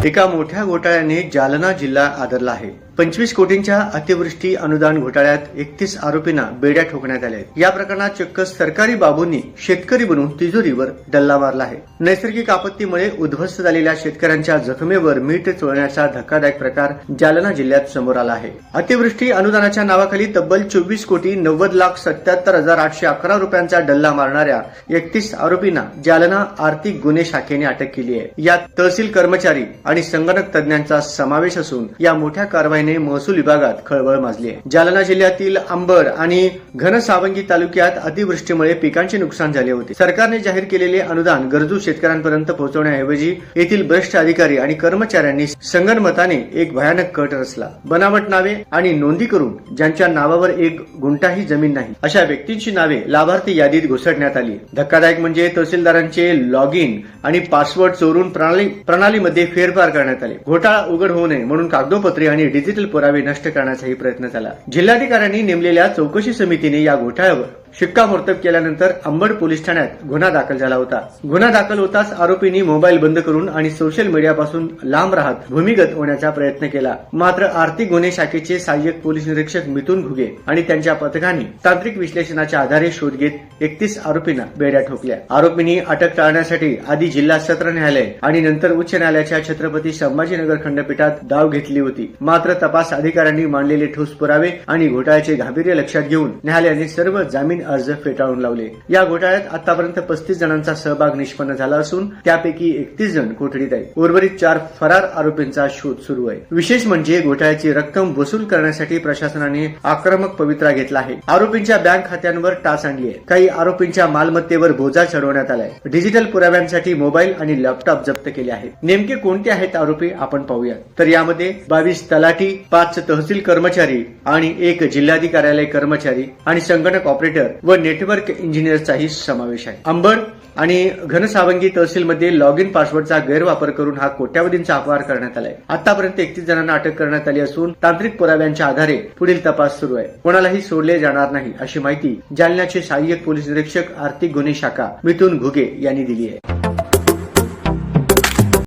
एका मोठ्या घोटाळ्याने जालना जिल्हा आदरला आहे. 25 कोटींच्या अतिवृष्टी अनुदान घोटाळ्यात 31 आरोपींना बेड्या ठोकण्यात आल्या. या प्रकरणात चक्क सरकारी बाबूंनी शेतकरी बनून तिजोरीवर डल्ला मारला आहे. नैसर्गिक आपत्तीमुळे उद्ध्वस्त झालेल्या शेतकऱ्यांच्या जखमेवर मीठ चोळण्याचा धक्कादायक प्रकार जालना जिल्ह्यात समोर आला आहे. अतिवृष्टी अनुदानाच्या नावाखाली तब्बल 24,90,77,811 रुपयांचा डल्ला मारणाऱ्या 31 आरोपींना जालना आर्थिक गुन्हे शाखेने अटक केली आहे. यात तहसील कर्मचारी आणि संगणक तज्ञांचा समावेश असून या मोठ्या कारवाईने महसूल विभागात खळबळ माजली आहे. जालना जिल्ह्यातील अंबड आणि घनसावंगी तालुक्यात अतिवृष्टीमुळे पिकांचे नुकसान झाले होते. सरकारने जाहीर केलेले अनुदान गरजू शेतकऱ्यांपर्यंत पोहोचवण्याऐवजी येथील भ्रष्ट अधिकारी आणि कर्मचाऱ्यांनी संगनमताने एक भयानक कट रचला. बनावट नावे आणि नोंदी करून ज्यांच्या नावावर एक गुंठाही जमीन नाही अशा व्यक्तींची नावे लाभार्थी यादीत घुसडण्यात आली. धक्कादायक म्हणजे तहसीलदारांचे लॉग इन आणि पासवर्ड चोरून प्रणालीमध्ये फेरफार करण्यात आले. घोटाळा उघड होऊ नये म्हणून कागदोपत्री आणि डिजिटल पुरावे नष्ट करण्याचाही प्रयत्न झाला. जिल्हाधिकाऱ्यांनी नेमलेल्या चौकशी समितीने या घोटाळ्यावर शिक्कामोर्तब केल्यानंतर अंबड पोलीस ठाण्यात गुन्हा दाखल झाला होता. गुन्हा दाखल होताच आरोपींनी मोबाईल बंद करून आणि सोशल मीडियापासून लांब राहत भूमिगत होण्याचा प्रयत्न केला. मात्र आर्थिक गुन्हे शाखेचे सहाय्यक पोलीस निरीक्षक मिथुन घुगे आणि त्यांच्या पथकाने तांत्रिक विश्लेषणाच्या आधारे शोध घेत 31 आरोपींना बेड्या ठोकल्या. आरोपींनी अटक टाळण्यासाठी आधी जिल्हा सत्र न्यायालय आणि नंतर उच्च न्यायालयाच्या छत्रपती संभाजीनगर खंडपीठात धाव घेतली होती. मात्र तपास अधिकाऱ्यांनी मांडलेले ठोस पुरावे आणि घोटाळ्याचे गांभीर्य लक्षात घेऊन न्यायालयाने सर्व जामीन अर्ज फेटाळून लावले. या घोटाळ्यात आतापर्यंत 35 जणांचा सहभाग निष्पन्न झाला असून त्यापैकी 31 जण कोठडीत आहेत. उर्वरित 4 फरार आरोपींचा शोध सुरू आहे. विशेष म्हणजे घोटाळ्याची रक्कम वसूल करण्यासाठी प्रशासनाने आक्रमक पवित्रा घेतला आहे. आरोपींच्या बँक खात्यांवर टाच आणली आहे. काही आरोपींच्या मालमत्तेवर बोजा चढवण्यात आलाय. डिजिटल पुराव्यांसाठी मोबाईल आणि लॅपटॉप जप्त केले आहेत. नेमके कोणते आहेत आरोपी आपण पाहूया. तर यामध्ये 22 तलाठी, 5 तहसील कर्मचारी आणि 1 जिल्हाधिकारी कर्मचारी आणि संगणक ऑपरेटर व नेटवर्क इंजिनियरचाही समावेश आहे. अंबड आणि घनसावंगी तहसीलमध्ये लॉग इन पासवर्डचा गैरवापर करून हा कोट्यावधींचा अपहार करण्यात आलाय. आतापर्यंत 31 जणांना अटक करण्यात आली असून तांत्रिक पुराव्यांच्या आधारे पुढील तपास सुरू आहे. कोणालाही सोडले जाणार नाही अशी माहिती जालन्याचे सहाय्यक पोलीस निरीक्षक आर्थिक गुन्हे शाखा मिथुन घुगे यांनी दिली आहे.